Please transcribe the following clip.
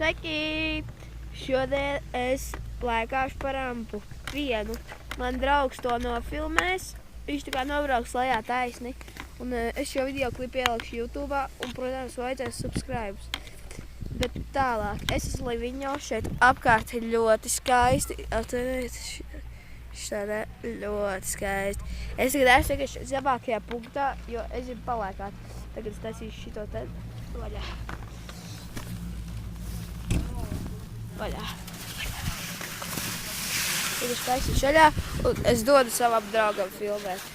Sveiki! Šodien es lēkāšu par rampu vienu. Man draugs to nofilmēs. Viņš tā kā nobrauks lejā taisni. Un es šo video klipu ielikšu YouTube'ā un, protams, vajadzēs subscribes. Bet tālāk, es esmu Liviņo, šeit apkārt ir ļoti skaisti. Atcerieties, šādā ļoti skaisti. Es tagad esmu tikai zemākajā punktā, jo es gribu palēkāt. Tagad es taisīšu šito te vaļā. Vaļā. Tagad es taisīšu vaļā un es dodu savam draugam filmēt.